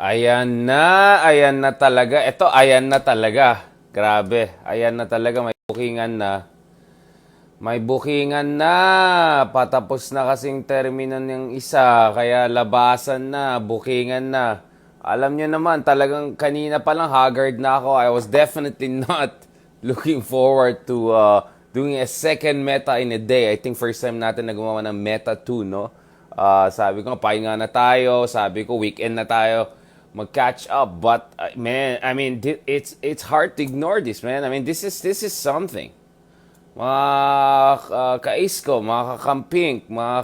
Ayan na talaga. Ito, ayan na talaga. Grabe, ayan na talaga. May bookingan na. May bookingan na. Patapos na kasing termino ng isa. Kaya labasan na, bookingan na. Alam nyo naman, talagang kanina pa lang haggard na ako. I was definitely not looking forward to doing a second meta in a day. I think first time natin na gumawa ng meta 2, no? Sabi ko, pahinga na tayo. Sabi ko, weekend na tayo mag-catch up. But, man, I mean, it's hard to ignore this, man. I mean, this is something. Mga kaisko, mga kakamping, mga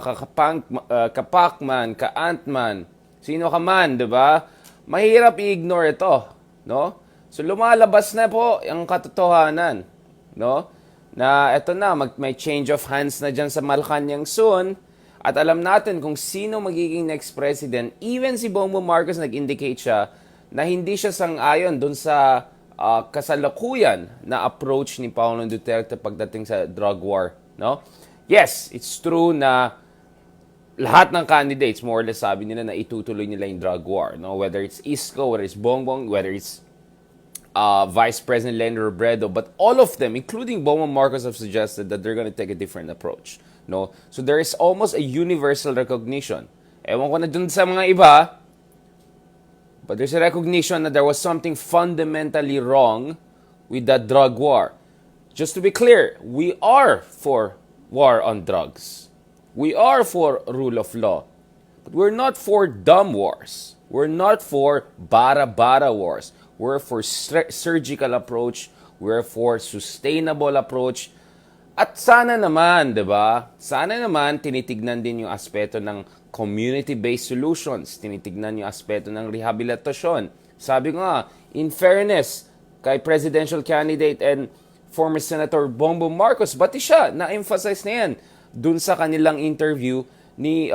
kapakman, ka-antman, sino ka man, di ba? Mahirap i-ignore ito, no? So lumalabas na po ang katotohanan, no? Na ito na, may change of hands na dyan sa Malacanang soon. At alam natin kung sino magiging next president. Even si Bongbong Marcos nag-indicate siya na hindi siya sang-ayon dun sa kasalukuyan na approach ni Pangulong Duterte pagdating sa drug war, no? Yes, it's true na lahat ng candidates, more or less, sabi nila na itutuloy nila yung drug war, no? Whether it's Isko, whether it's Bongbong, whether it's Vice President Lenny Robredo, but all of them, including Bongbong Marcos, have suggested that they're going to take a different approach, no? So there is almost a universal recognition. Ewan ko na dun sa mga iba, but there's a recognition that there was something fundamentally wrong with that drug war. Just to be clear, we are for war on drugs. We are for rule of law. But we're not for dumb wars. We're not for bara-bara wars. We're for surgical approach. We're for sustainable approach. At sana naman, di ba? Sana naman tinitignan din yung aspeto ng community-based solutions. Tinitignan yung aspeto ng rehabilitasyon. Sabi ko nga, in fairness, kay presidential candidate and former Senator Bongbong Marcos, pati siya, na-emphasize na yan dun sa kanilang interview ni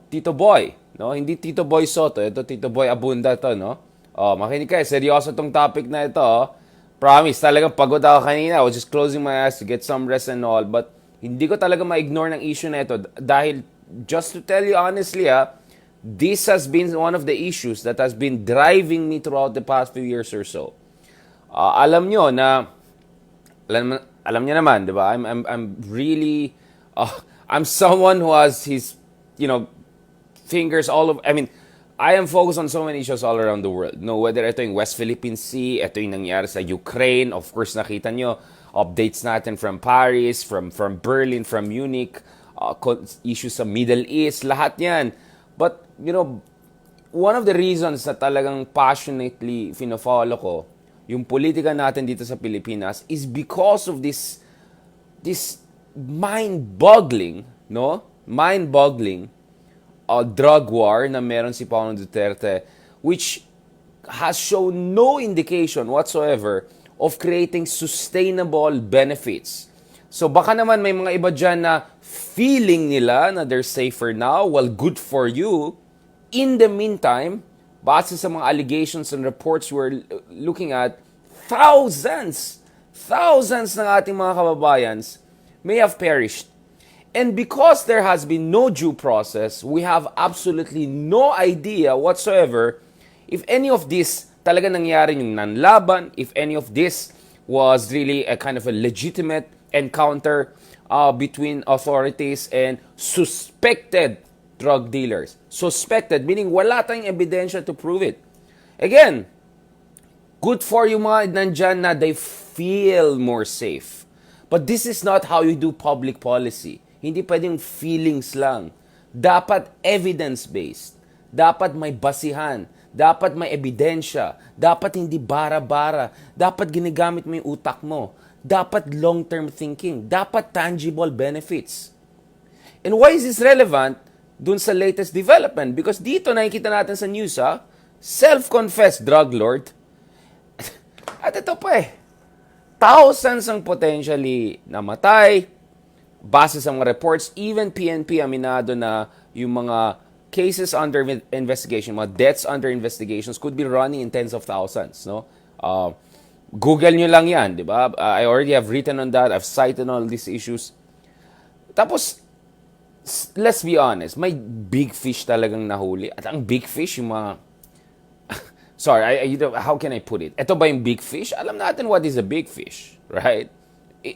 Tito Boy. No? Hindi Tito Boy Soto, ito Tito Boy Abunda to, no? Makinig kayo, seryoso tong topic na ito. Promise, talagang pagod ako kanina. I was just closing my eyes to get some rest and all. But hindi ko talaga ma-ignore ng issue na ito. Dahil, just to tell you honestly, this has been one of the issues that has been driving me throughout the past few years or so. Alam nyo na, alam nyo naman, di ba? I'm really, I'm someone who has his, fingers all over, I am focused on so many issues all around the world. No, whether ito yung West Philippine Sea, ito yung nangyari sa Ukraine, of course nakita nyo, updates natin from Paris, from Berlin, from Munich, issues sa Middle East, lahat yan. But, one of the reasons na talagang passionately fino-follow ko yung politika natin dito sa Pilipinas is because of this mind-boggling, no? Mind-boggling drug war na meron si Pangulong Duterte, which has shown no indication whatsoever of creating sustainable benefits. So baka naman may mga iba dyan na feeling nila na they're safer now. Well, good for you. In the meantime, base sa mga allegations and reports we're looking at, thousands ng ating mga kababayans may have perished. And because there has been no due process, we have absolutely no idea whatsoever if any of this talaga nangyari yung nanlaban, if any of this was really a kind of a legitimate encounter between authorities and suspected drug dealers. Suspected, meaning wala tayong ebidensya to prove it. Again, good for yung mga nandyan na they feel more safe. But this is not how you do public policy. Hindi pwedeng feelings lang. Dapat evidence-based. Dapat may basihan. Dapat may ebidensya. Dapat hindi bara-bara. Dapat ginagamit mo yung utak mo. Dapat long-term thinking. Dapat tangible benefits. And why is this relevant dun sa latest development? Because dito nakikita natin sa news, self-confessed drug lord. At ito pa thousands ang potentially namatay. Base sa mga reports, even PNP aminado na yung mga cases under investigation, mga deaths under investigations could be running in tens of thousands, no? Google nyo lang yan, di ba? I already have written on that. I've cited all these issues. Tapos, let's be honest, may big fish talagang nahuli. At ang big fish, yung mga Sorry, how can I put it? Ito ba yung big fish? Alam natin what is a big fish, right?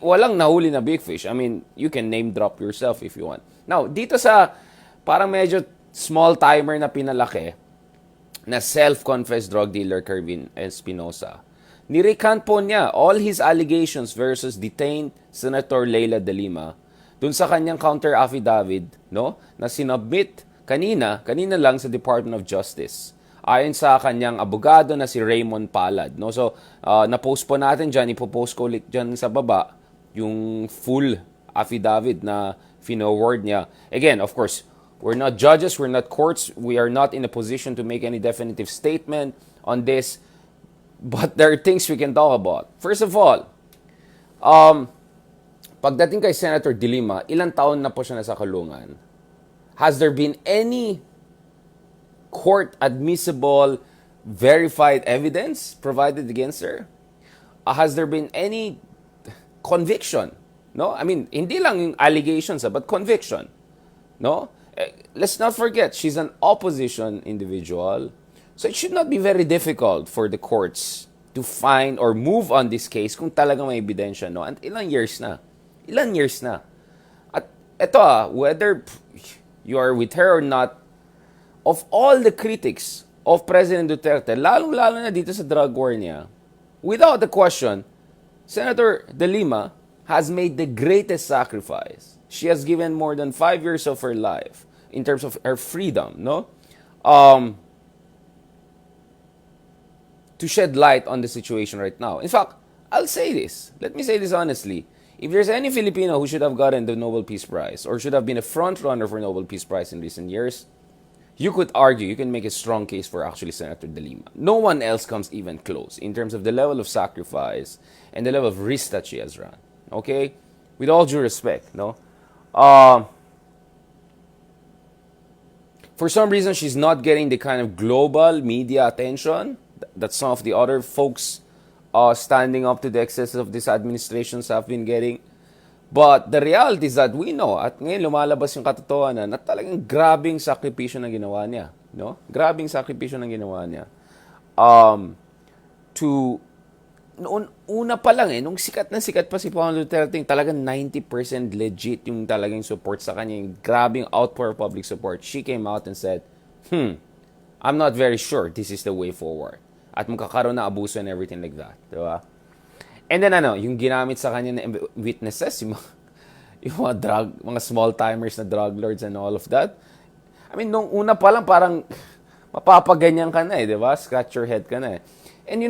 Walang nahuli na big fish. I mean, you can name drop yourself if you want. Now, dito sa parang medyo small timer na pinalaki na self-confessed drug dealer Kervin Espinosa, nirecount po niya all his allegations versus detained Senator Leila DELIMA dun sa kanyang counter affidavit, no, na sinubmit kanina lang sa Department of Justice. Ayon sa kanyang abogado na si Raymond Palad, no. So, na-post po natin diyan, ipo-post ko ulit diyan sa baba yung full affidavit na forward niya. Again, of course, we're not judges, we're not courts, we are not in a position to make any definitive statement on this, but there are things we can talk about. First of all, pagdating kay Senator DeLima, ilang taon na po siya nasa kulungan? Has there been any court admissible verified evidence provided against her? Has there been any conviction? No? I mean, hindi lang yung allegations, but conviction. No? Let's not forget, she's an opposition individual. So it should not be very difficult for the courts to find or move on this case kung talagang may ebidensya, no? And ilang years na. At eto, whether you are with her or not, of all the critics of President Duterte, lalong-lalo na dito sa drug war niya, without the question, Senator DeLima has made the greatest sacrifice. She has given more than 5 years of her life in terms of her freedom, no? To shed light on the situation right now. In fact, I'll say this. Let me say this honestly. If there's any Filipino who should have gotten the Nobel Peace Prize or should have been a front runner for Nobel Peace Prize in recent years, you could argue, you can make a strong case for actually Senator DeLima. No one else comes even close in terms of the level of sacrifice and the level of risk that she has run. Okay? With all due respect, no? For some reason, she's not getting the kind of global media attention that some of the other folks standing up to the excesses of these administrations have been getting. But the reality is that we know, at ngayon lumalabas yung katotohanan na talagang grabing sakripisyo na ginawa niya. No? Grabing sakripisyo na ginawa niya. Una pa lang nung sikat pa si Pangulong Duterte, talagang 90% legit yung talagang support sa kanya, yung grabing outpour of public support. She came out and said, I'm not very sure this is the way forward. At magkakaroon na abuso and everything like that. Diba? And then yung ginamit sa kanya na witnesses, yung mga small-timers na drug lords and all of that. I mean, nung una pa lang parang mapapaganyan ka na diba? Scratch your head ka na And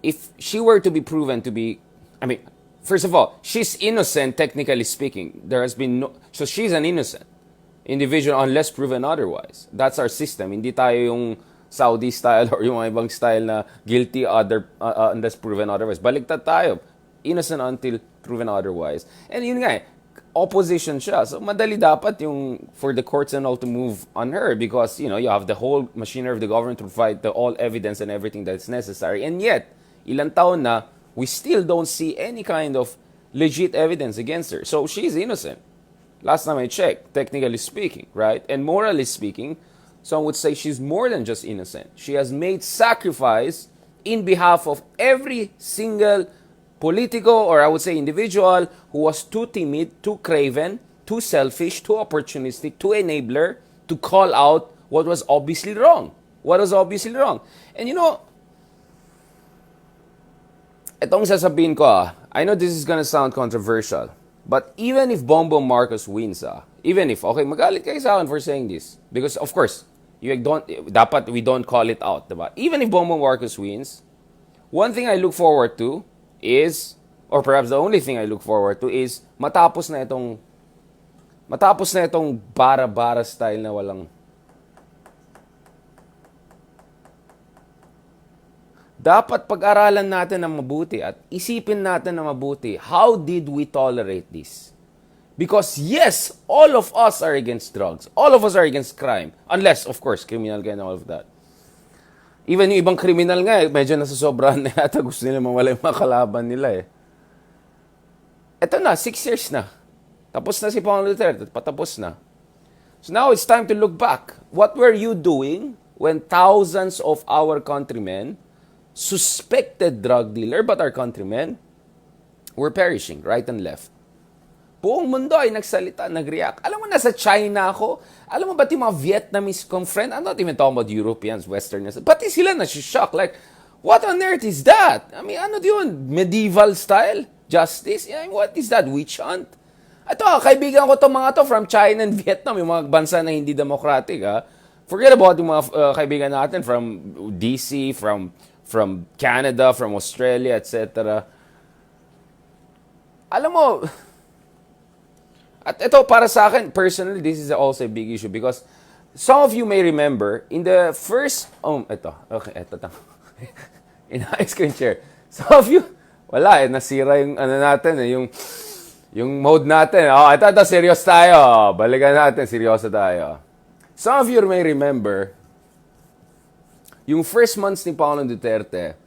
if she were to be proven to be, I mean, first of all, she's innocent technically speaking. There has been so she's an innocent individual unless proven otherwise. That's our system. Hindi tayo yung Saudi style or yung mga ibang style na guilty unless proven otherwise. Baliktad tayo. Innocent until proven otherwise. And yun nga opposition siya. So madali dapat yung for the courts and all to move on her because, you have the whole machinery of the government to provide all evidence and everything that's necessary. And yet, ilang taon na, we still don't see any kind of legit evidence against her. So she's innocent. Last time I checked, technically speaking, right? And morally speaking, some would say she's more than just innocent. She has made sacrifice in behalf of every single political or I would say individual who was too timid, too craven, too selfish, too opportunistic, too enabler to call out what was obviously wrong. And itong sasabihin ko I know this is gonna sound controversial, but even if Bongbong Marcos wins even if, okay, magalit kayo sa akin for saying this. Because, of course, we don't call it out, diba? Even if Bongbong Marcos wins, one thing I look forward to is, or perhaps the only thing I look forward to is, matapos na itong bara-bara style na walang... Dapat pag-aralan natin ng mabuti at isipin natin ng mabuti, how did we tolerate this? Because yes, all of us are against drugs. All of us are against crime. Unless, of course, criminal and all of that. Even yung ibang criminal nga, medyo nasasobrahan na yata. Gusto nila mawala yung mga kalaban nila Eto na, 6 years na. Tapos na si Pangulong Duterte. Patapos na. So now it's time to look back. What were you doing when thousands of our countrymen, suspected drug dealer, but our countrymen, were perishing right and left. Buong mundo ay nagsalita, nag-react. Alam mo, nasa China ako. Alam mo ba yung mga Vietnamese kong friend? I'm not even talking about Europeans, Westerners. Pati sila na-shock. Like, what on earth is that? I mean, ano yun? Medieval style? Justice? I mean, what is that? Witch hunt? Ito, kaibigan ko itong mga to from China and Vietnam, yung mga bansa na hindi democratic. Ha? Forget about yung mga kaibigan natin from DC, from Canada, from Australia, etc. Alam mo, at ito para sa akin, personally, this is also a big issue because some of you may remember, in the first, inayos ko yung chair. Some of you, wala nasira yung natin, yung mode natin. Ito, serious tayo. Balikan natin, seryoso tayo. Some of you may remember, yung first months ni Pangulong Duterte,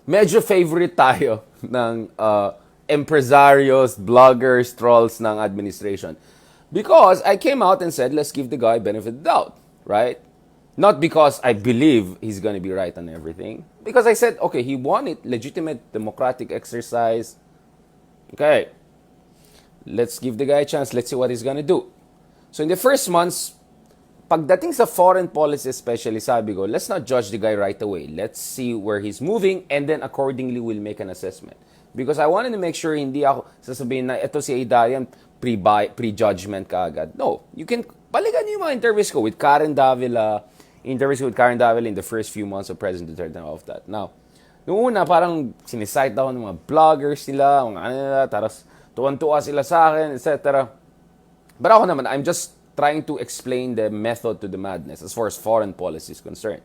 medyo favorite tayo ng empresarios, bloggers, trolls ng administration. Because I came out and said, let's give the guy benefit of the doubt, right? Not because I believe he's going to be right on everything. Because I said, okay, he won it, legitimate democratic exercise. Okay, let's give the guy a chance. Let's see what he's going to do. So in the first months, pagdating sa foreign policy especially, sabi ko, let's not judge the guy right away. Let's see where he's moving and then accordingly we'll make an assessment. Because I wanted to make sure hindi ako sasabihin na ito si Adarian pre-judgment ka agad. No, you can balikan niyo yung mga interviews ko with Karen Davila, in the first few months of President Duterte and all of that. Now, noong una parang sinisite ako ng mga bloggers nila, mga ano nila, tapos tuwan-tuwa sila sa akin, etc. But ako naman, I'm just trying to explain the method to the madness as far as foreign policy is concerned.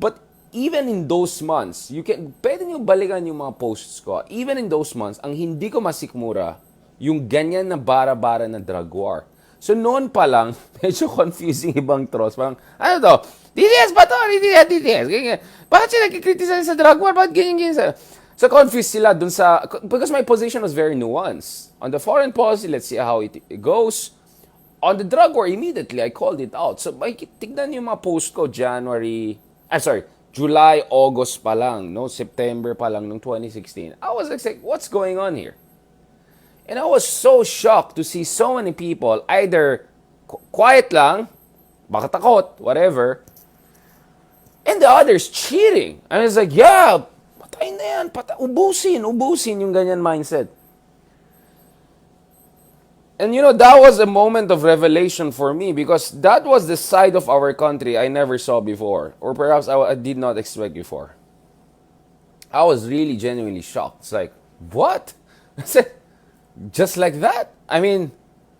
But even in those months, pwede nyo balikan yung mga posts ko. Even in those months, ang hindi ko masikmura, yung ganyan na bara-bara na drug war. So noon pa lang, medyo confusing ibang trolls. Parang, ano to? DDS ba to? DDS. Bakit sila kikriticize sa drug war? Bakit ganyan? So confused sila dun sa, because my position was very nuanced. On the foreign policy, let's see how it goes. On the drug war, immediately, I called it out. So tignan yung mga post ko, July, August pa lang, no? September pa lang, nung 2016. I was like, what's going on here? And I was so shocked to see so many people either quiet lang, baka takot, whatever, and the others cheering. And it's like, yeah, patay na yan, ubusin yung ganyan mindset. And you know, that was a moment of revelation for me because that was the side of our country I never saw before. Or perhaps I did not expect before. I was really genuinely shocked. It's like, what? I said, just like that? I mean,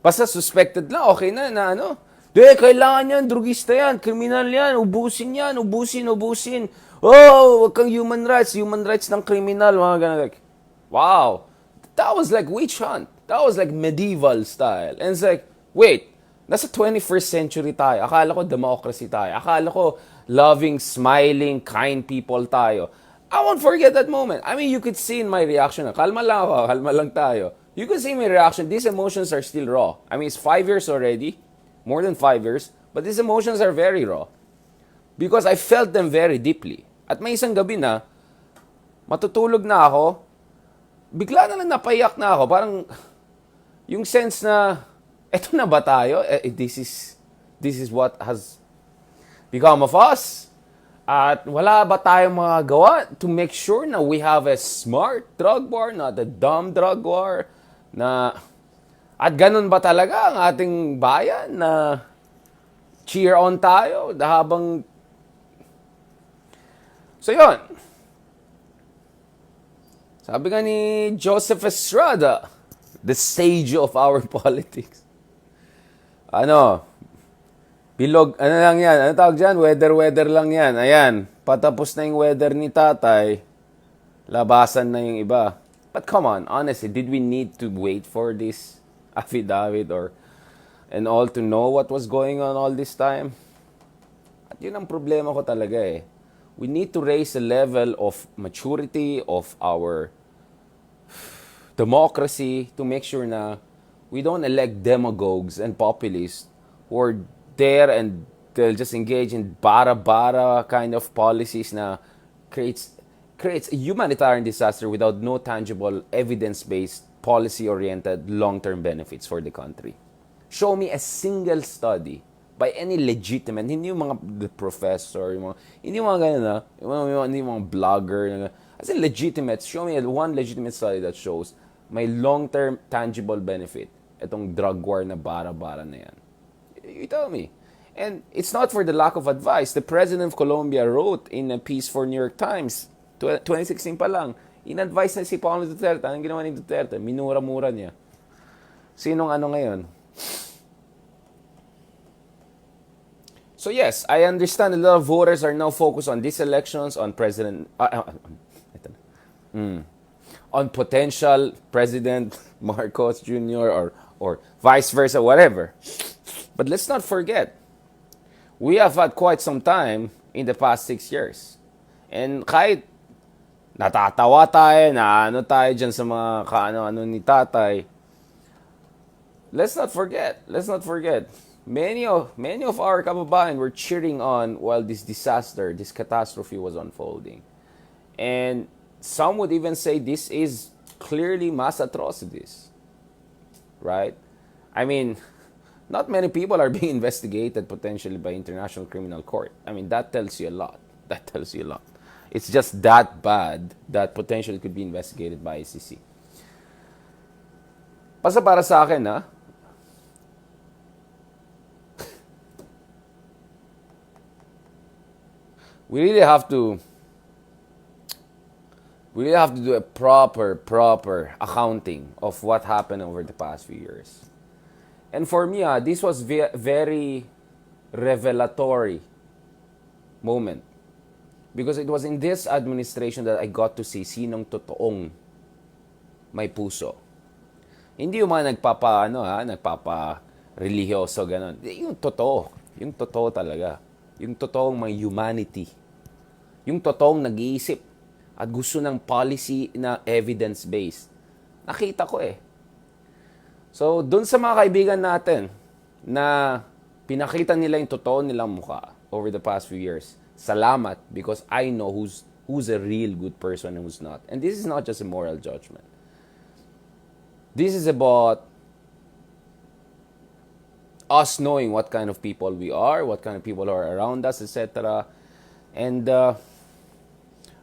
basta suspected lang, okay na ano. Kailangan yan, drugista yan, kriminal yan, ubusin. Oh, wag kang human rights ng kriminal, mga ganun. Like, wow. That was like witch hunt. That was like medieval style. And it's like, wait, nasa 21st century tayo. Akala ko democracy tayo. Akala ko loving, smiling, kind people tayo. I won't forget that moment. I mean, you could see in my reaction. Kalma lang tayo. You could see in my reaction, these emotions are still raw. I mean, it's 5 years already. More than 5 years. But these emotions are very raw. Because I felt them very deeply. At may isang gabi na, matutulog na ako, bigla na lang napayak na ako. Parang, yung sense na, eto na ba tayo? This is what has become of us. At wala ba tayong mga gawa to make sure na we have a smart drug war, not a dumb drug war? At ganun ba talaga ang ating bayan na cheer on tayo habang... So yun. Sabi nga ni Joseph Estrada, the sage of our politics. Bilog, lang yan? Ano tawag dyan? Weather lang yan. Ayan, patapos na yung weather ni tatay, labasan na yung iba. But come on, honestly, did we need to wait for this affidavit and all to know what was going on all this time? At yun ang problema ko talaga eh. We need to raise the level of maturity of our democracy to make sure na we don't elect demagogues and populists who are there and they'll just engage in bara-bara kind of policies na creates a humanitarian disaster without no tangible, evidence-based, policy-oriented, long-term benefits for the country. Show me a single study by any legitimate, hindi yung mga the professor, hindi yung mga ganun na, hindi yung mga blogger, as in legitimate, show me one legitimate study that shows may long-term tangible benefit itong drug war na bara-bara na yan. You tell me. And it's not for the lack of advice. The president of Colombia wrote in a piece for New York Times, 2016 pa lang, in-advise na si Paulo Duterte. Anong ginawa ni Duterte? Minura-mura niya. Sinong ano ngayon? So yes, I understand a lot of voters are now focused on these elections, on on potential President Marcos Jr. or vice versa, whatever. But let's not forget, we have had quite some time in the past 6 years. And kahit natatawa tayo, na ano tayo dyan sa mga kaano-ano ni tatay, let's not forget, many of our kababayan were cheering on while this disaster, this catastrophe was unfolding. And some would even say this is clearly mass atrocities. Right? I mean, not many people are being investigated potentially by International Criminal Court. I mean, that tells you a lot. It's just that bad that potentially could be investigated by ICC. Para sa akin, we really have to do a proper accounting of what happened over the past few years. And for me, this was very revelatory moment. Because it was in this administration that I got to see sinong totoong may puso. Hindi yung mga nagpapa-religyoso, ganun. Yung totoo talaga. Yung totoong may humanity. Yung totoong nag-iisip at gusto ng policy na evidence-based. Nakita ko eh. So, dun sa mga kaibigan natin na pinakita nila yung totoo nilang mukha over the past few years, salamat, because I know who's a real good person and who's not. And this is not just a moral judgment. This is about us knowing what kind of people we are, what kind of people are around us, etc. And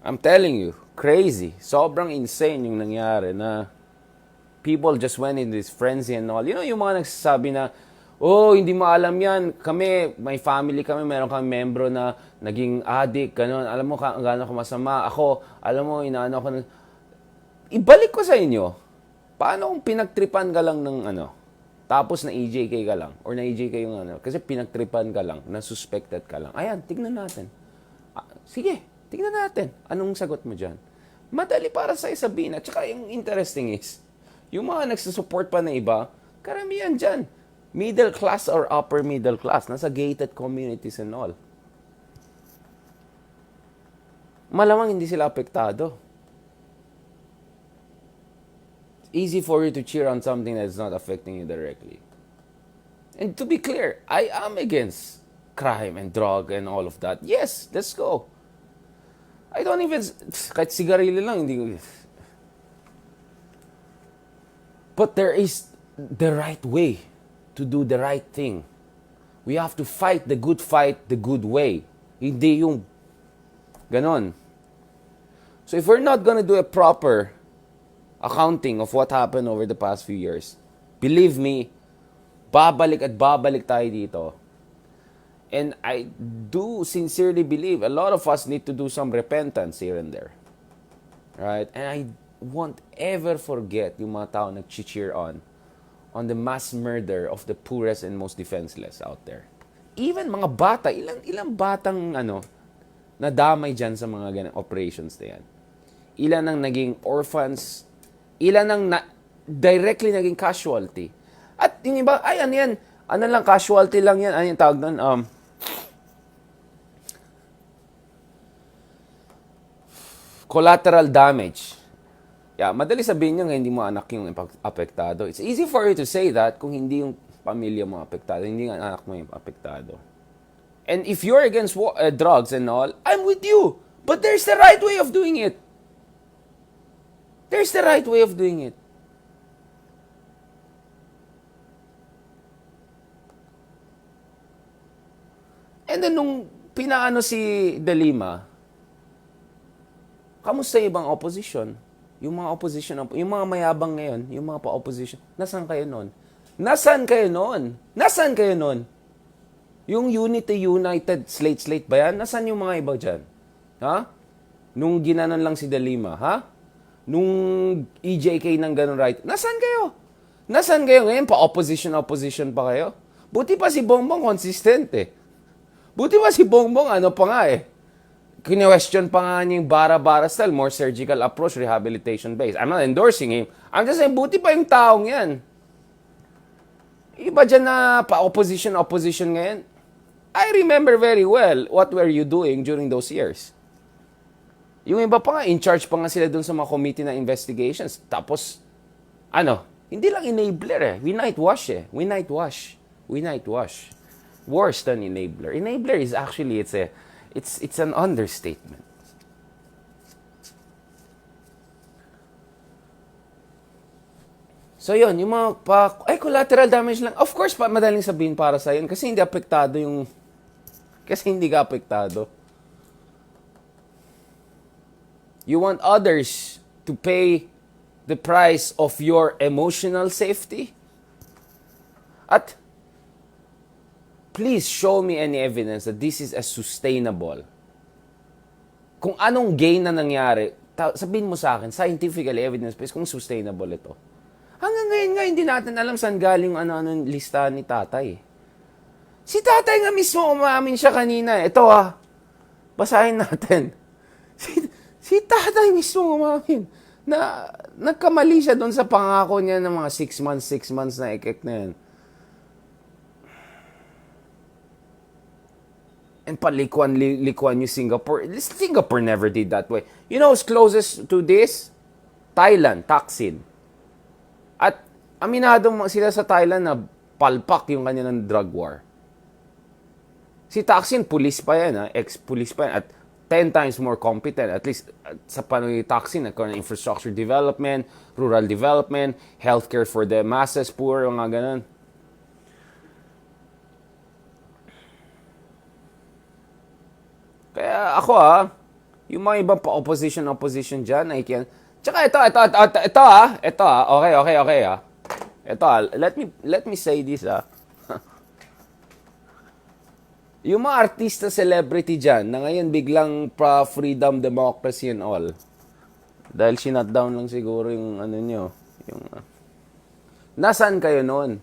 I'm telling you, crazy. Sobrang insane yung nangyari na people just went in this frenzy and all. You know, yung mga nagsasabi na, oh, hindi mo alam yan. Kami, may family kami, meron kami membro na naging addict, gano'n. Alam mo, gano'n ko masama. Ako, alam mo, inaano ko. Ibalik ko sa inyo, paano kung pinagtripan ka lang ng tapos na EJK ka lang, or na EJK yung kasi pinagtripan ka lang, na suspected ka lang. Ayan, tignan natin. Sige, tignan natin. Anong sagot mo dyan? Madali para sa sabihin. At saka yung interesting is, yung mga nagsusupport pa na iba, karamihan dyan. Middle class or upper middle class. Nasa gated communities and all. Malamang hindi sila apektado. It's easy for you to cheer on something that's not affecting you directly. And to be clear, I am against crime and drug and all of that. Yes, let's go. I don't even, kahit sigarilyo lang, hindi. But there is the right way to do the right thing. We have to fight the good way. Hindi yung ganon. So if we're not gonna do a proper accounting of what happened over the past few years, believe me, babalik tayo dito. And I do sincerely believe a lot of us need to do some repentance here and there. Right? And I won't ever forget yung mga tao nag-cheer on the mass murder of the poorest and most defenseless out there. Even mga bata, ilang batang nadamay dyan sa mga ganang operations na yan. Ilan ang naging orphans, ilan ang directly naging casualty. At yung iba, casualty lang yan, yung tawag doon, collateral damage. Yeah, madali sabihin nyo hindi mo anak yung apektado. It's easy for you to say that kung hindi yung pamilya mo apektado, hindi ang anak mo yung apektado. And if you're against drugs and all, I'm with you. But there's the right way of doing it. There's the right way of doing it. And then nung pinaano si DELIMA, kamusta yung ibang opposition? Yung mga opposition, yung mga mayabang ngayon, yung mga pa-opposition, nasaan kayo nun? Nasaan kayo nun? Nasaan kayo nun? Yung United Slate ba yan? Nasaan yung mga iba dyan? Ha? Nung ginanon lang si DELIMA, ha? Nung EJK ng ganun right, nasaan kayo? Nasaan kayo ngayon? Pa-opposition pa kayo? Buti pa si Bongbong consistent eh. Buti pa si Bongbong ano pa nga eh. Kine-question pa nga niya yung bara-bara style, more surgical approach, rehabilitation-based. I'm not endorsing him. I'm just saying, buti pa yung taong yan. Iba dyan na pa-opposition ngayon. I remember very well what were you doing during those years. Yung iba pa nga, in charge pa nga sila dun sa mga committee na investigations. Tapos, hindi lang enabler eh. We night wash. Worse than enabler. Enabler is actually, it's an understatement. So yun, yung mga collateral damage lang. Of course, madaling sabihin para sa yun kasi hindi ka apektado. You want others to pay the price of your emotional safety? At please show me any evidence that this is a sustainable. Kung anong gain na nangyari, sabihin mo sa akin, scientifically evidence-based, kung sustainable ito. Hanggang ngayon nga, hindi natin alam saan galing ano-anong listahan ni tatay. Si tatay nga mismo umamin siya kanina. Ito basahin natin. Si tatay mismo umamin na nagkamali siya doon sa pangako niya ng mga 6 months na ekek na yan. And palikuan yung Singapore. Singapore never did that way. You know who's closest to this? Thailand, Thaksin. At aminado sila sa Thailand na palpak yung kanya ng drug war. Si Thaksin, police pa yan, ex-police pa yan. At 10 times more competent. At least sa panahon ni Thaksin, nagkaroon ng infrastructure development, rural development, healthcare for the masses, poor, mga ganun. Kaya ako yung mga ibang pa-opposition dyan, tsaka ito, okay. Ito let me say this Yung mga artista, celebrity dyan, na ngayon biglang freedom, democracy and all, dahil sinut down lang siguro yung nyo, nasaan kayo noon?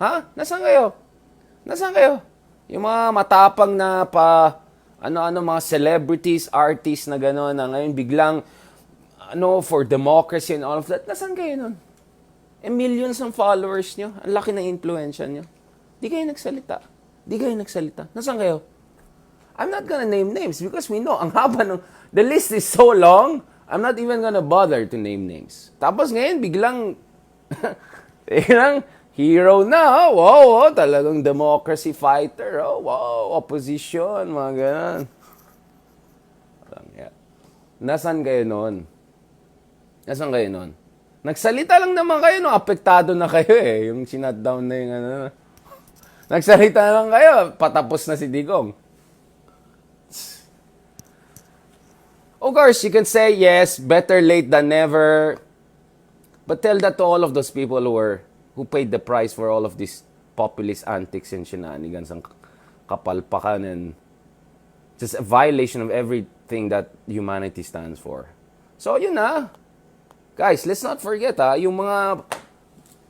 Ha? Nasaan kayo? Yung mga matapang na mga celebrities, artists na gano'n, na ngayon biglang, for democracy and all of that, nasaan kayo nun? Millions ng followers nyo, ang laki ng influensya nyo. Di kayo nagsalita. Nasaan kayo? I'm not gonna name names because we know, ang haba the list is so long, I'm not even gonna bother to name names. Tapos ngayon, biglang hero na, wow, talagang democracy fighter, wow, opposition, mga ganun. Nasaan kayo noon? Nagsalita lang naman kayo, apektado na kayo yung sinut down na yung Nagsalita lang kayo, patapos na si Digong. Of course, you can say, yes, better late than never. But tell that to all of those people who paid the price for all of these populist antics and shenanigans, ang kapalpakan, and just a violation of everything that humanity stands for. So, yun guys, let's not forget yung mga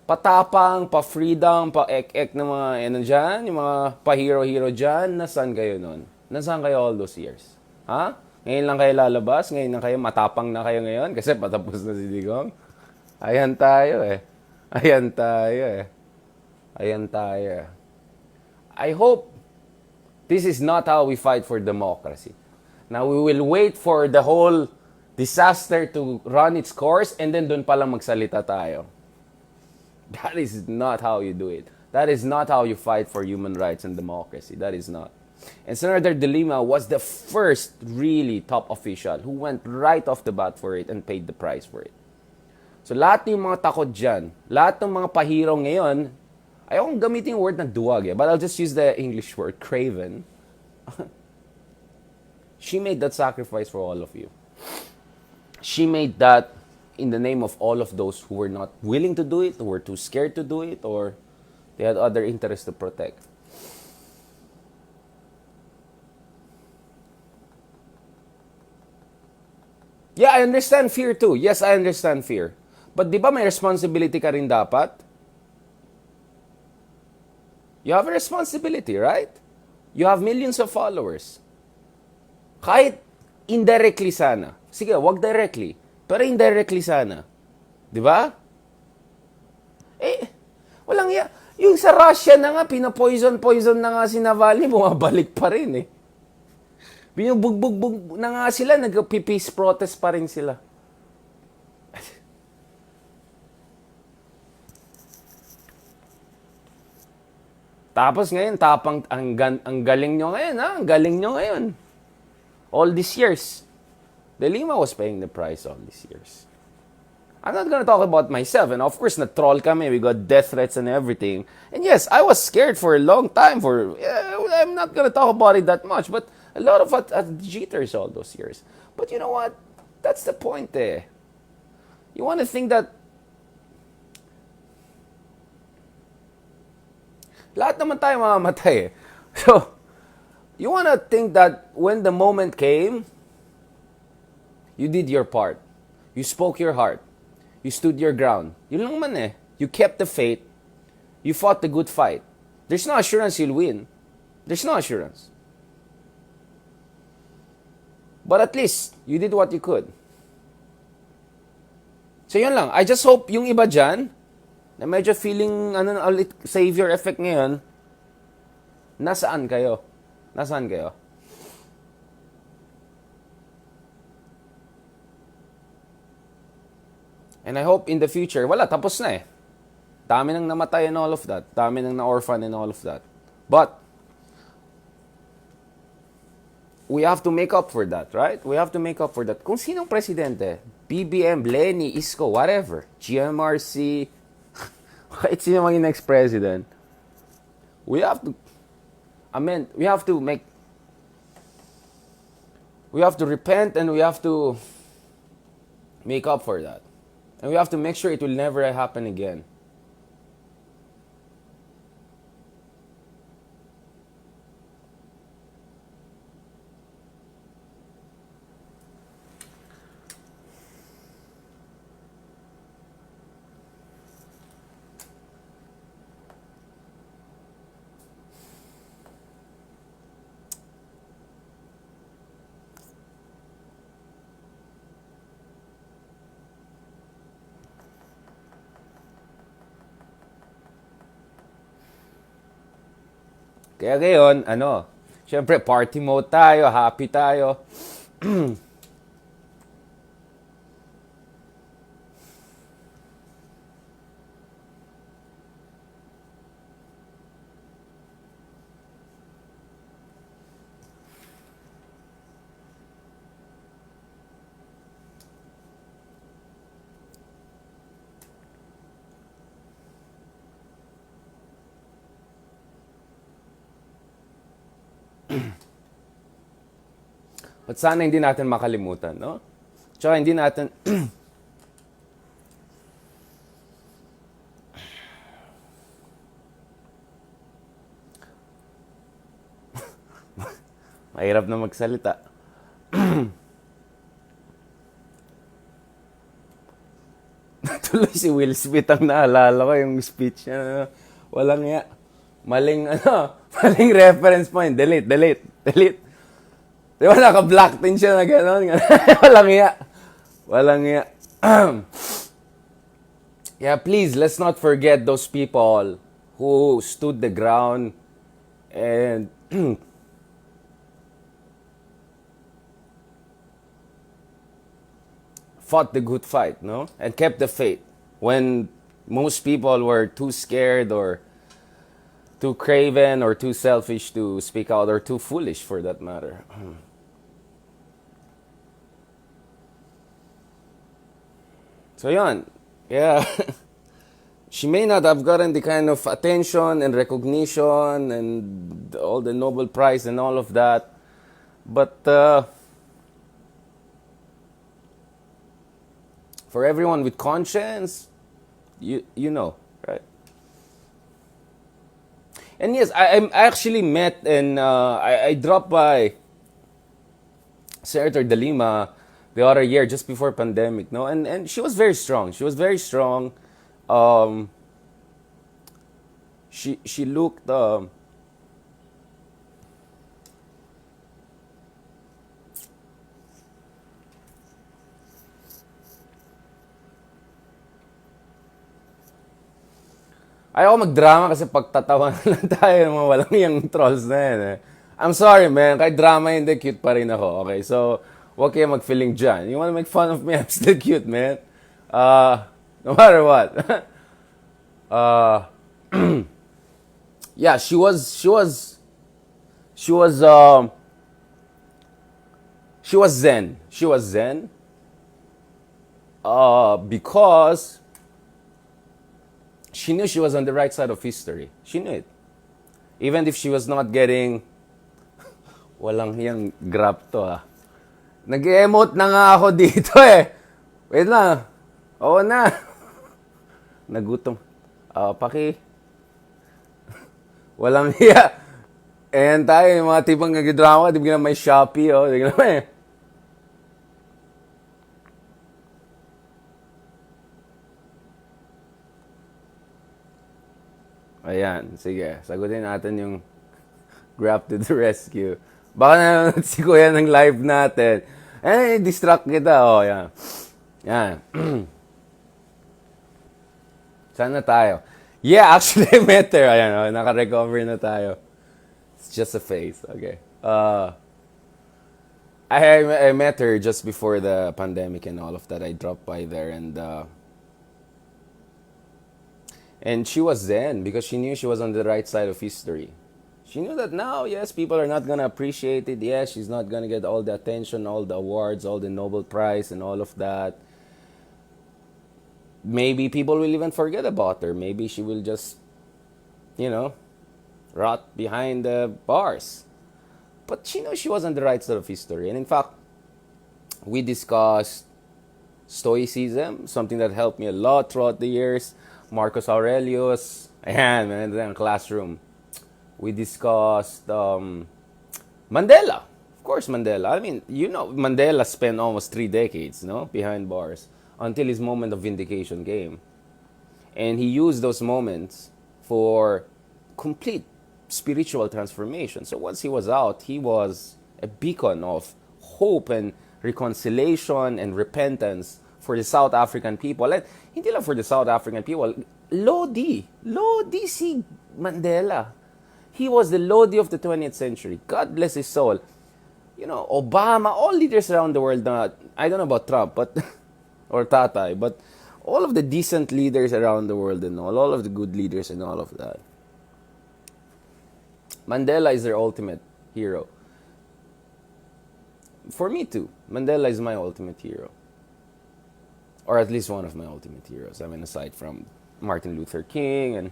patapang, pa-freedom, pa-ek-ek na mga dyan, yung mga pa-hero-hero dyan, nasaan kayo nun? Nasaan kayo all those years? Ha? Ngayon lang kayo lalabas? Ngayon lang kayo, matapang na kayo ngayon? Kasi patapos na si Digong? Ayan tayo. I hope this is not how we fight for democracy. Now, we will wait for the whole disaster to run its course and then doon palang magsalita tayo. That is not how you do it. That is not how you fight for human rights and democracy. That is not. And Senator DeLima was the first really top official who went right off the bat for it and paid the price for it. So lahat ng mga takot dyan, lahat ng mga pahiro ngayon, ayokong gamitin yung word na duwag but I'll just use the English word, craven. She made that sacrifice for all of you. She made that in the name of all of those who were not willing to do it, who were too scared to do it, or they had other interests to protect. Yeah, I understand fear too. Yes, I understand fear. But di ba may responsibility ka rin dapat? You have a responsibility, right? You have millions of followers. Kahit indirectly sana. Sige, wag directly. Pero indirectly sana. Di ba? Walang iya. Yung sa Russia na nga, pinapoison na nga si Navalny, bumabalik pa rin eh. Binubugbog na nga sila, nag-peace protest pa rin sila. Tapos ngayon, ang galing nyo ngayon, ha? Ang galing nyo ngayon. All these years. DELIMA was paying the price all these years. I'm not gonna talk about myself. And of course, na-troll kami. We got death threats and everything. And yes, I was scared for a long time. I'm not gonna talk about it that much. But a lot of us jitters all those years. But you know what? That's the point eh. You want to think that lahat naman tayo mamamatay eh. So, you want to think that when the moment came, you did your part. You spoke your heart. You stood your ground. Yun lang man eh. You kept the faith. You fought the good fight. There's no assurance you'll win. There's no assurance. But at least, you did what you could. So yun lang. I just hope yung iba dyan, na medyo feeling savior effect ngayon, nasaan kayo? Nasaan kayo? And I hope in the future, wala, tapos na eh. Dami nang namatay and all of that. Dami nang na-orphan and all of that. But, we have to make up for that, right? We have to make up for that. Kung sinong presidente, BBM, Lenny, Isko, whatever, GMRC, kahit sino maging next president, we have to repent and we have to make up for that. And we have to make sure it will never happen again. Kaya ngayon, syempre party mode tayo, happy tayo. At sana hindi natin makalimutan, no? Tsaka hindi natin... Mahirap na magsalita. Tuloy si Will Smith ang naalala ko yung speech niya. Walang ya. Maling reference point. Delete. Di ba naka-black din siya na gano'n? Walang iya. Yeah, please, let's not forget those people who stood the ground and fought the good fight, no? And kept the faith when most people were too scared or too craven or too selfish to speak out, or too foolish for that matter. So yun, yeah. She may not have gotten the kind of attention and recognition and all the Nobel Prize and all of that, but for everyone with conscience, you know, right? And yes, I actually met and I dropped by Senator DeLima the other year just before pandemic, no, and she was very strong. She was very strong. Um, she looked. Ayoko magdrama kasi pagtatawa lang tayo ng mga walang yung trolls na yan eh. I'm sorry man, kahit drama hindi, cute pa rin ako. Okay, so huwag kayo mag-feeling dyan. You wanna make fun of me, I'm still cute man. No matter what. uh, yeah, she was zen. She was zen. Because she knew she was on the right side of history. She knew it. Even if she was not getting... Walang hiyang grab to ah. Nag-emote na nga ako dito eh. Wait lang. Oo na. Nagutom. Walang hiya. Ayan tayo, yung mga tipang nag-drama, di bigla may Shopee, oh. Di bigla may... Ayan, sige. Sagutin natin yung grab to the rescue. Baka nanonood si Kuya ng live natin. Distract kita. Oh, yan. Yan. Saan na tayo? Yeah, actually, I met her. Ayan, oh, naka-recover na tayo. It's just a face. Okay. I met her just before the pandemic and all of that. I dropped by there and she was zen because she knew she was on the right side of history. She knew that now, yes, people are not going to appreciate it. Yes, she's not going to get all the attention, all the awards, all the Nobel Prize, and all of that. Maybe people will even forget about her. Maybe she will just, rot behind the bars. But she knows she was on the right side of history. And in fact, we discussed stoicism, something that helped me a lot throughout the years. Marcus Aurelius, ayan, man, in the classroom. We discussed Mandela. Of course, Mandela. I mean, Mandela spent almost 3 decades, behind bars until his moment of vindication came. And he used those moments for complete spiritual transformation. So once he was out, he was a beacon of hope and reconciliation and repentance for the South African people. And hindi lang for the South African people. Lodi si Mandela. He was the Lodi of the 20th century. God bless his soul. Obama, all leaders around the world, I don't know about Trump, or Tatay, but all of the decent leaders around the world and all of the good leaders and all of that. Mandela is their ultimate hero. For me too, Mandela is my ultimate hero. Or at least one of my ultimate heroes. I mean, aside from Martin Luther King and...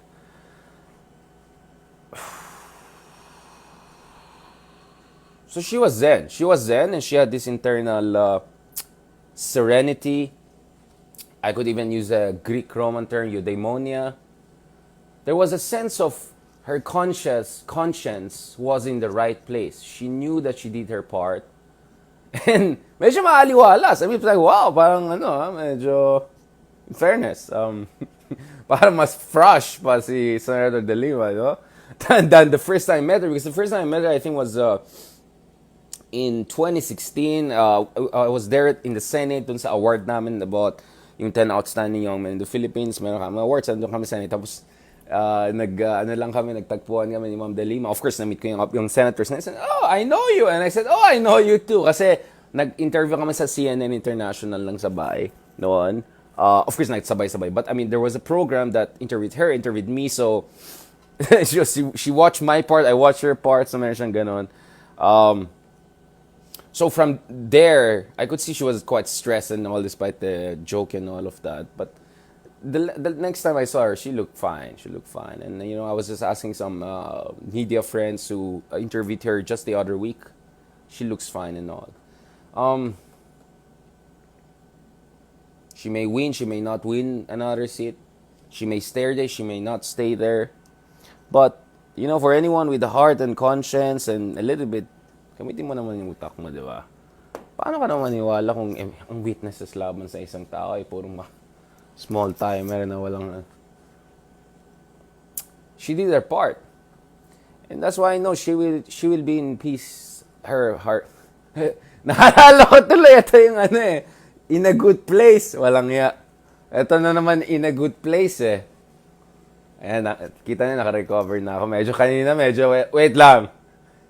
So she was zen. She was zen and she had this internal serenity. I could even use a Greek-Roman term, eudaimonia. There was a sense of her conscience was in the right place. She knew that she did her part. And medyo maaliwalas. I mean, it's like, wow, parang medyo, in fairness, parang mas fresh pa si Senator DeLima, than the first time I met her. Because the first time I met her, I think, was in 2016. I was there in the Senate dun sa award namin about yung 10 outstanding young men in the Philippines. Meron kami awards, andun kami sa Senate. Tapos, nagtagpuan kami ni Ma'am DeLima. Of course, na-meet ko yung senators. And I said, oh, I know you. And I said, oh, I know you too. Kasi nag-interview kami sa CNN International lang sabay noon. Of course, nagsabay-sabay. But I mean, there was a program that interviewed her, interviewed me. So, She watched my part, I watched her part, so meron siyang ganon. So from there, I could see she was quite stressed and all, despite the joke and all of that. But the next time I saw her, she looked fine. She looked fine. And, I was just asking some media friends who interviewed her just the other week. She looks fine and all. She may win, she may not win another seat. She may stay there, she may not stay there. But, for anyone with a heart and conscience and a little bit, gamitin mo naman yung utak mo, di ba? Paano ka naman maniwala kung ang witnesses laban sa isang tao ay puro small timer na walang... She did her part. And that's why I know she will be in peace, her heart. Naalala ko tuloy, ito yung in a good place. Walang ya. Ito na naman, in a good place Ayan, kita niyo, naka-recover na ako. Medyo kanina, wait lang.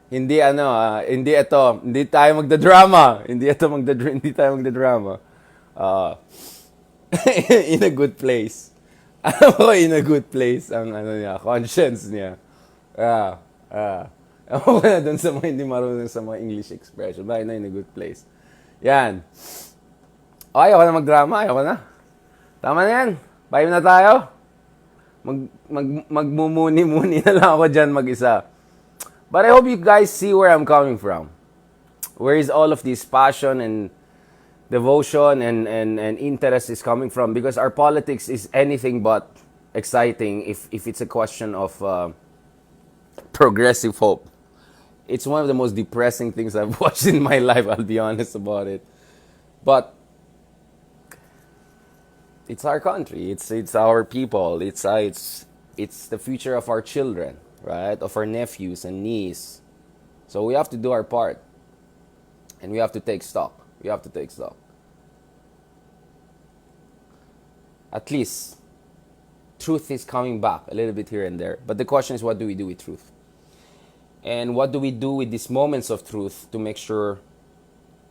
Hindi hindi tayo magda-drama. Hindi tayo magda-drama. In a good place. Alam mo, in a good place ang niya, conscience niya. Ewan ko na dun sa mga hindi marunong sa mga English expression. Bakit na in a good place? Yan. Okay, ayoko na magdrama. Ayoko na. Tama na yan. Bye na tayo. Magmumuni-muni na lang ako dyan mag-isa. But I hope you guys see where I'm coming from. Where is all of this passion and devotion and interest is coming from? Because our politics is anything but exciting if it's a question of progressive hope. It's one of the most depressing things I've watched in my life, I'll be honest about it. But it's our country, it's our people, it's the future of our children, right? Of our nephews and nieces. So we have to do our part. And we have to take stock. At least truth is coming back a little bit here and there. But the question is, what do we do with truth? And what do we do with these moments of truth to make sure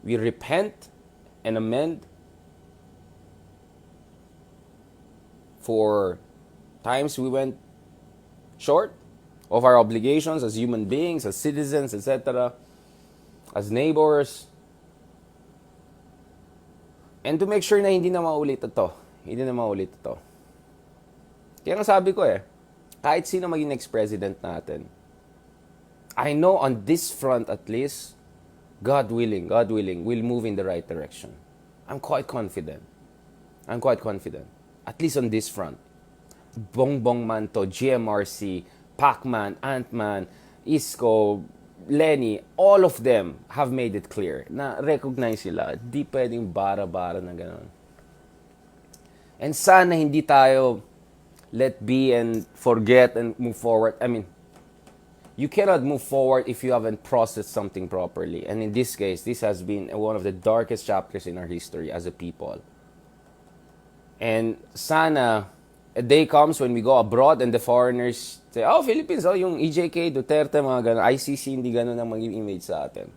we repent and amend for times we went short of our obligations as human beings, as citizens, etc., as neighbors, and to make sure na hindi na maulit ito. Kaya nga sabi ko kahit sino maging next president natin, I know on this front at least, God willing, we'll move in the right direction. I'm quite confident. At least on this front. Bongbong man to, GMRC, Pacman, Antman, Isko, Lenny, all of them have made it clear na recognize sila. Di pwedeng bara-bara na gano'n. And sana hindi tayo let be and forget and move forward. I mean, you cannot move forward if you haven't processed something properly. And in this case, this has been one of the darkest chapters in our history as a people. And sana a day comes when we go abroad and the foreigners say, oh, Philippines, yung EJK, Duterte, mga gano'n, ICC, hindi gano'n ang maging image sa atin.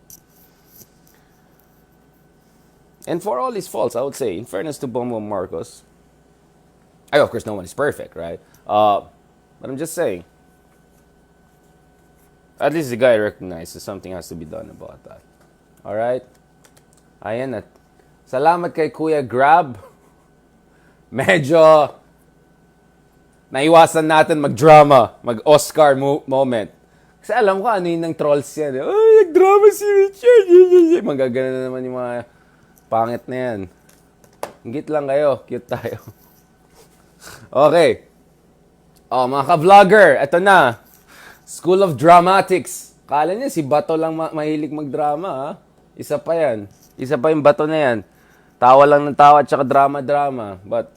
And for all his faults, I would say, in fairness to Bongbong Marcos, of course, no one is perfect, right? But I'm just saying, at least the guy recognizes something has to be done about that. Alright? Ayan at. Salamat kay Kuya Grab. Medyo naiwasan natin mag-drama, mag-Oscar moment. Kasi alam ko ano yun ng trolls yan. Ay, nag-drama si Richard. Magagana na naman yung mga pangit na yan. Hingit lang kayo. Cute tayo. Okay. Mga ka-vlogger, eto na. School of Dramatics. Kala niya si Bato lang mahilig magdrama, ha? Isa pa yan. Isa pa yung Bato na yan. Tawa lang ng tawa at saka drama-drama. But,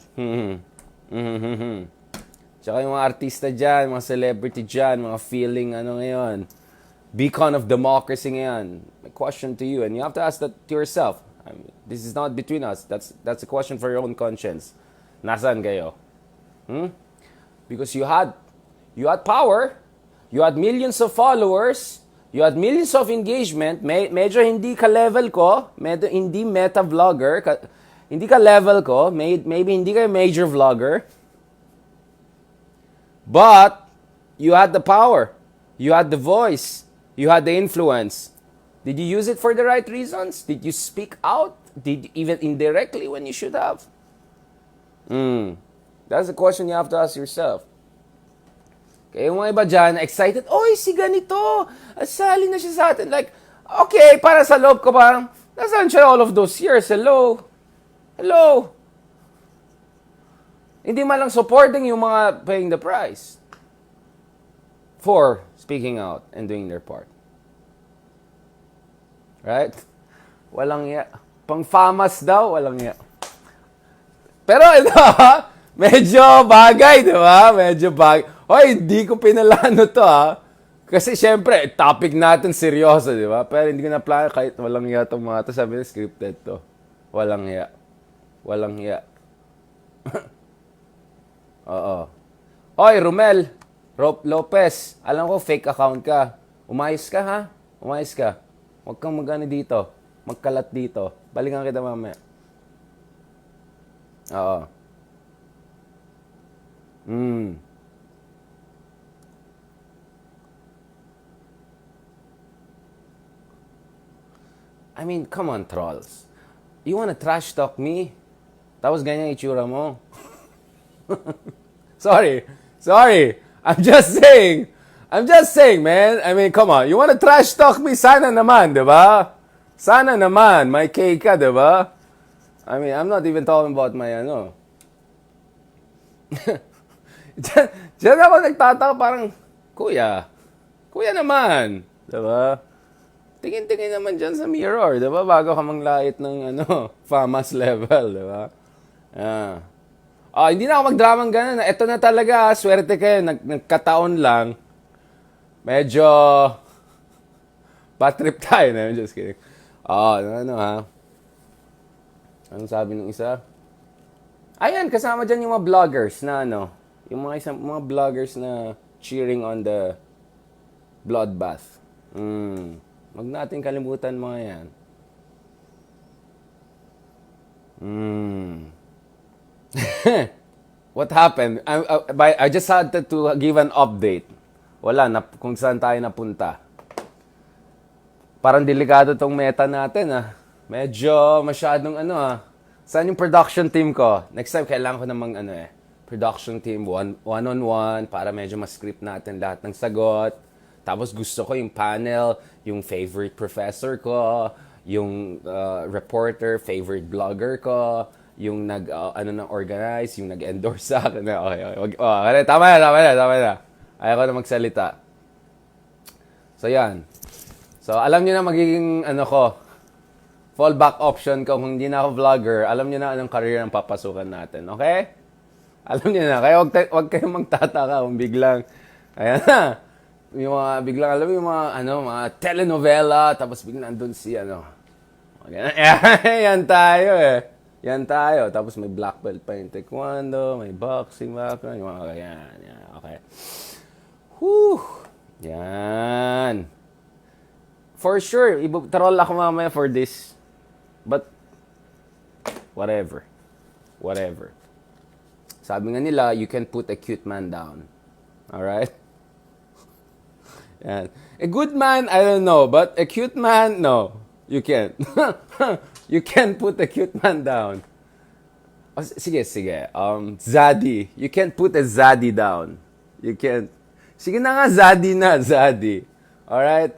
Tsaka yung mga artista dyan, mga celebrity dyan, mga feeling ngayon. Beacon of democracy ngayon. My question to you, and you have to ask that to yourself. I mean, this is not between us. That's a question for your own conscience. Nasaan kayo? Because you had power, you had millions of followers, you had millions of engagement, medyo hindi ka level ko, medyo hindi meta vlogger, hindi ka level ko, maybe hindi ka major vlogger, but You had the power. You had the voice. You had the influence. Did you use it for the right reasons? Did you speak out? Did you, even indirectly when you should have? That's the question you have to ask yourself. Kaya yung mga iba dyan, excited, oy, si ganito, asali na siya sa atin. Like, okay, para sa loob ko parang, nasaan siya all of those years? Hello? Hello? Hindi man lang supporting yung mga paying the price for speaking out and doing their part. Right? Walang iya. Pang famas daw, walang iya. Pero ito, medyo bagay, di ba? Medyo bagay. Hoy, hindi ko pinalano to, ha? Kasi syempre, topic natin seryoso, di ba? Pero hindi ko na plano kahit walang iya itong mga to. Sabi na scripted to. Walang iya. Walang iya. Oo. Hoy, Romel Lopez, alam ko fake account ka. Umayos ka, ha? Umayos ka. Huwag kang magano dito. Magkalat dito. Balikan kita mamaya. Oo. I mean, come on, trolls. You wanna trash talk me? Tapos ganyan itsura mo? Sorry. I'm just saying, man. I mean, come on. You wanna trash talk me? Sana naman, di ba? Sana naman. May cake ka, di ba? I mean, I'm not even talking about my, ano. Diyan ako nagtataka parang, Kuya naman. Di ba? Tingin-tingin naman dyan sa mirror, di ba? Bago ka manglait ng, famas level, di ba? Hindi na ako magdramang ganun. Ito na talaga, swerte kayo. Nagkataon lang. Medyo bad trip tayo na. I'm just kidding. Ha? Anong sabi ng isa? Ayan, kasama dyan yung mga vloggers na yung mga vloggers na cheering on the bloodbath. Huwag natin kalimutan mga yan. What happened? I just had to give an update. Wala na kung saan tayo napunta. Parang delikado tong meta natin, Medyo masyadong Saan yung production team ko? Next time kailangan ko namang production team one-on-one para medyo ma-script natin lahat ng sagot. Tapos gusto ko yung panel, yung favorite professor ko, yung reporter, favorite blogger ko, yung nag-organize, yung nag-endorse sa akin. Okay. Tama na. Ayaw ko na magsalita. So, yan. So, alam niyo na magiging, fallback option ko kung hindi na ako vlogger. Alam niyo na anong career ang papasukan natin. Okay? Alam niyo na. Kaya wag kayong magtataka kung biglang, ayan na. Yung mga, biglang, alam mo yung mga telenovela, tapos biglang nandun si, yan tayo Yan tayo. Tapos may black belt pa yung taekwondo, may boxing background, yung mga yan. Okay. Whew. Yan. For sure, troll ako mamaya for this. But, whatever. Sabi nga nila, you can put a cute man down. Alright? Yan. A good man, I don't know. But a cute man, no. You can't. You can't put a cute man down. Sige. Zaddy. You can't put a Zaddy down. You can't. Sige na nga, Zaddy. Alright?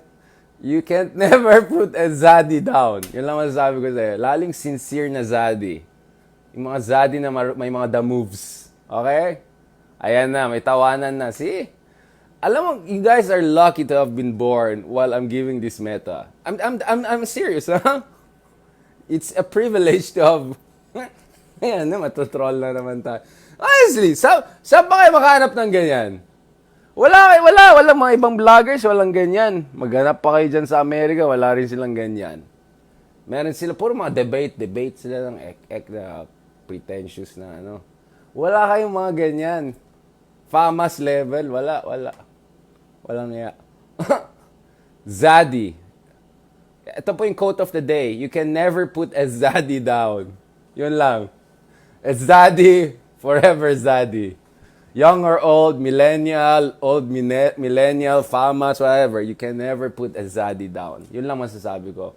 You can't never put a Zaddy down. Yun lang masasabi ko sa'yo. Laling sincere na Zaddy. Yung mga Zaddy na may mga the moves. Okay? Ayan na, may tawanan na. See? Alam mo, you guys are lucky to have been born while I'm giving this meta. I'm serious, ha? It's a privilege to have... Ayan na, matotroll na naman tayo. Honestly, saan pa kayo makahanap ng ganyan? Walang mga ibang vloggers, walang ganyan. Maghanap pa kayo dyan sa Amerika, wala rin silang ganyan. Meron sila, puro mga debate sila ng na pretentious na Wala kayong mga ganyan. Famas level, wala. Walang niya. Zaddy. Ito po yung quote of the day. You can never put a Zaddy down. Yun lang. A Zaddy, forever Zaddy. Young or old, millennial, millennial, famas, whatever, you can never put a zaddy down. Yun lang masasabi ko.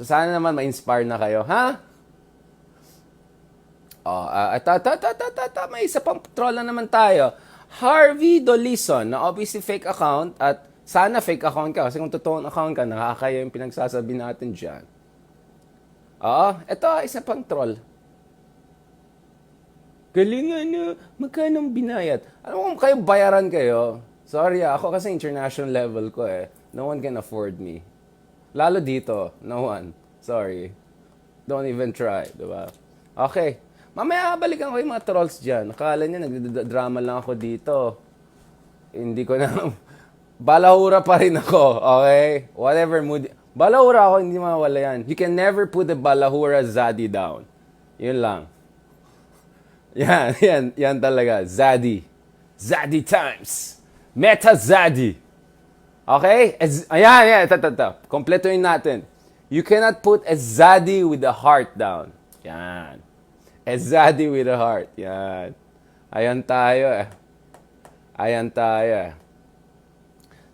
So sana naman ma-inspire na kayo, ha? Oh, may isa pang troll na naman tayo. Harvey Dolison, na obviously fake account at sana fake account ka kasi kung totoong account ka, nakakaya yung pinagsasabi natin dyan. Oo, ito, isa pang troll. Galingan magkano binayad? Alam mo kung kayo bayaran kayo, sorry ako kasi international level ko eh. No one can afford me. Lalo dito, no one. Sorry. Don't even try, diba? Okay. Mamaya balikan ko yung mga trolls dyan. Akala niya nagdrama lang ako dito. Hindi ko na... Balahura pa rin ako, okay? Whatever mood... Balahura ako, hindi mawala yan. You can never put the balahura zaddy down. Yun lang. Yan talaga. Zaddy. Zaddy times. Meta zaddy. Okay? Ayan. Ito. Kompletuhin natin. You cannot put a zaddy with a heart down. Yan. A zaddy with a heart. Yan. Ayan tayo eh.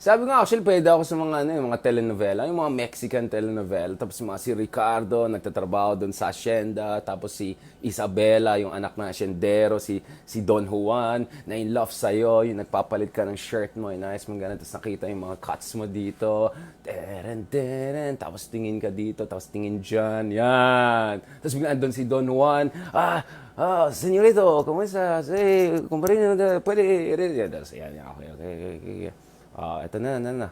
Sabi nga, actually, pwede ako sa mga, yung mga telenovela, yung mga Mexican telenovela. Tapos mga si Ricardo, nagtatrabaho doon sa hacienda. Tapos si Isabela, yung anak ng haciendero. Si Don Juan, na in love sa'yo. Yung nagpapalit ka ng shirt mo. Nice mong ganun. Tapos nakita yung mga cuts mo dito. Tapos tingin ka dito. Tapos tingin dyan. Yan. Tapos biglaan doon si Don Juan. Senyorito, kumusta? Kumparin, pwede. Yan. Okay. Ito na.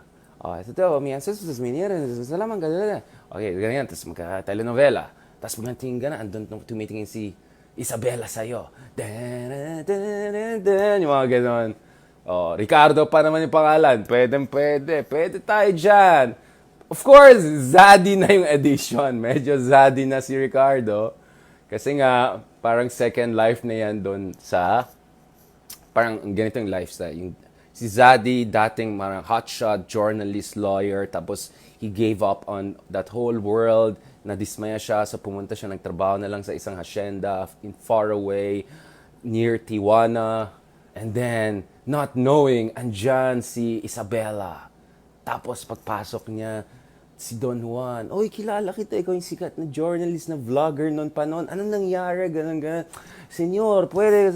Ito daw, may ancestors, may niyera, salamat ka. Okay, ganyan, tapos magka-telenovela. Tapos magkatingin ka na, andun tumitingin si Isabela sa'yo. Yung mga ganon. Ricardo pa naman yung pangalan. Pwede tayo dyan. Of course, zaddy na yung edition. Medyo zaddy na si Ricardo. Kasi nga, parang second life na yan doon sa, parang ganito yung lifestyle. Si Zaddy, dating marang hotshot, journalist, lawyer, tapos he gave up on that whole world, nadismaya siya, so pumunta siya, nagtrabaho na lang sa isang hacienda in far away, near Tijuana, and then, not knowing, andyan si Isabela. Tapos pagpasok niya, si Don Juan, oy, kilala kita, ikaw yung sikat na journalist, na vlogger noon pa noon. Anong nangyari? Ganun. Senyor, pwede,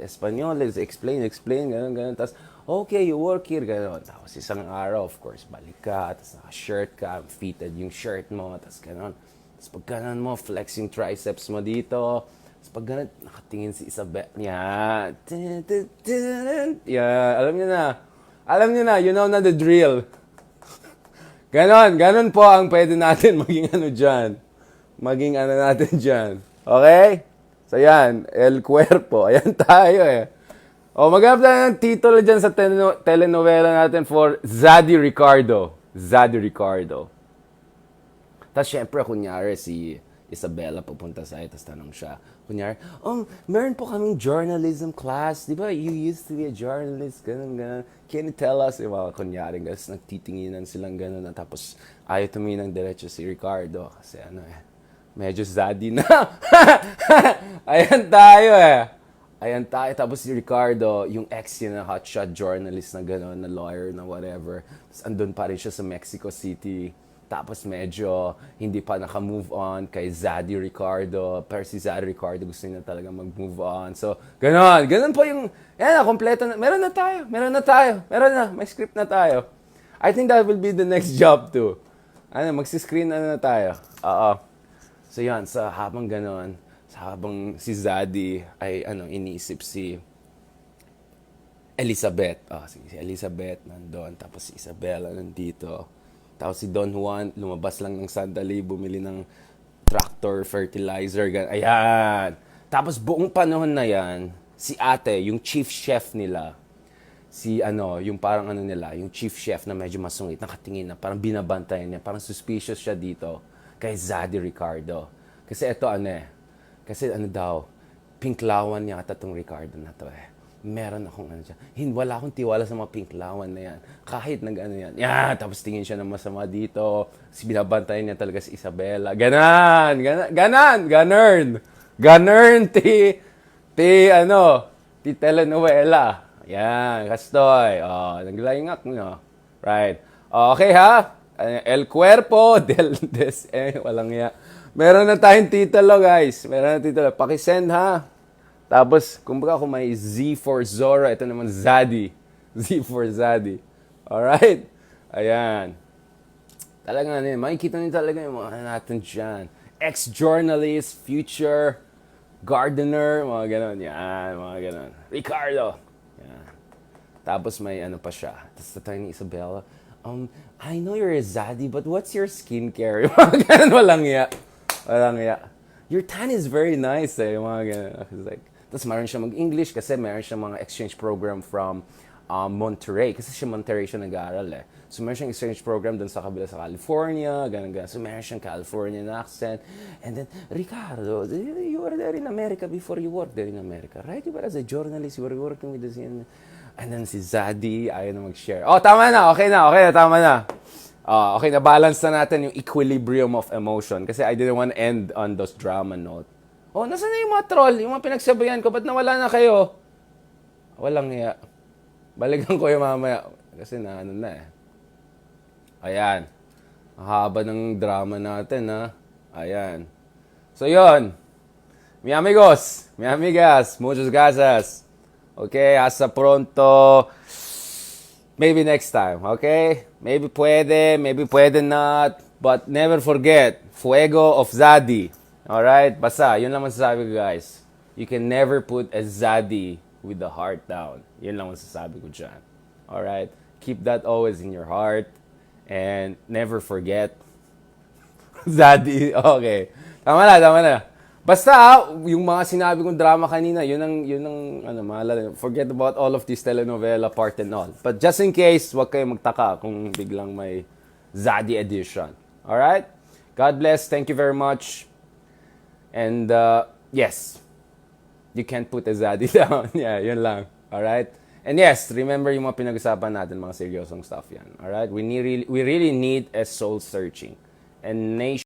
Espanyol, explain, ganun. Tapos, okay, you work here, ganun. Tapos isang araw, of course, balik ka, tapos naka-shirt ka, fitted yung shirt mo, tapos ganun. Tapos pag ganun mo, flex yung triceps mo dito. Tapos pag ganun, nakatingin si Isabel. Yan. Yan. Alam niyo na, you know na the drill. Ganon po ang pwede natin maging dyan. Maging natin dyan. Okay? So yan, El Cuerpo. Ayan tayo eh. Maghanap tayo ng titulo dyan sa telenovela natin for Zaddy Ricardo. Tapos syempre, kunyari si Isabela pupunta sa'yo, tapos tanong siya, kunyari, meron po kaming journalism class, di ba? You used to be a journalist, ganun. Can you tell us? Kunyari, guys, nagtitinginan silang ganun, tapos ayaw tumingin ng diretso si Ricardo, kasi medyo zaddy na. Ayan tayo, tapos si Ricardo, yung ex niya na hotshot journalist na gano'n, na lawyer na whatever, tapos andun pa rin siya sa Mexico City. Tapos medyo hindi pa naka-move on kay Zaddy Ricardo. Pero si Zaddy Ricardo gusto niya talaga mag-move on. So, ganon po yung, kompleto na. Meron na tayo. May script na tayo. I think that will be the next job too. Magsi-screen na tayo. So yan, habang ganon, habang si Zaddy ay iniisip si Elizabeth. Si Elizabeth nandun, tapos si Isabela nandito. Tapos si Don Juan, lumabas lang ng sandali, bumili ng tractor, fertilizer, ayan. Tapos buong panahon na yan, si ate, yung chief chef nila, yung parang yung chief chef na medyo masungit, nakatingin na, parang binabantayan niya, parang suspicious siya dito kay Zaddy Ricardo. Kasi ito kasi daw, pinklawan niya ata tong Ricardo na to eh. Meron akong wala akong tiwala sa mga pinklawan na yan. Kahit yan. Tapos tingin siya ng masama dito. Binabantayan niya talaga si Isabela. Ganun, telenovela. Yan, kastoy. Oh, naglayngak nyo. Right. Okay ha? El cuerpo walang ya. Meron na tayong titulo, guys. Meron na titulo. Pakisend ha. Tapos, kumbaga kung may Z for Zora, ito naman Zaddy. Z for Zaddy. Alright? Ayan. Talaga na yun. Makikita niyo talaga yung mga natin dyan. Ex-journalist, future gardener, mga ganon. Yan, mga ganon. Ricardo. Yan. Tapos may ano pa siya. Tapos tatay ni Isabella, I know you're a zaddy, but what's your skincare? Mga ganon, walang ya. Walang ya. Your tan is very nice eh. Mga ganon. Like, tapos meron siya mag-English kasi meron siya mga exchange program from Monterey. Kasi siya Monterey siya nag-aaral eh. So meron siyang exchange program dun sa kabila sa California, ganun-ganun. So meron siyang Californian accent. And then, Ricardo, you were there in America before you worked there in America, right? You were as a journalist, you were working with the CNN. And then si Zaddy, ayaw na mag-share. Oh, tama na, tama na. Okay, na-balance na natin yung equilibrium of emotion. Kasi I didn't want to end on those drama note. Oh, nasaan na yung mga troll? Yung mga pinagsabayan ko, ba't nawala na kayo? Walang iya. Balikan ko yung mamaya. Kasi na ano na eh. Ayan. Ang haba ng drama natin, ha? Ayan. So, yon. Mi amigos, mi amigas, muchas gracias. Okay, hasta pronto. Maybe next time, okay? Maybe pwede not. But never forget, Fuego of Zaddy. Alright? Basta, yun lang masasabi ko, guys. You can never put a Zaddy with the heart down. Yun lang masasabi ko dyan. Alright? Keep that always in your heart. And never forget. Zaddy. Okay. Tama na. Basta, yung mga sinabi kong drama kanina, yun ang maalala. Forget about all of this telenovela part and all. But just in case, wag kayo magtaka kung biglang may Zaddy edition. Alright? God bless. Thank you very much. And, yes. You can't put a Zaddy down. Yeah, yun lang. Alright? And yes, remember yung mga pinag-usapan natin, mga seryosong stuff yan. Alright? We really need a soul searching. And nation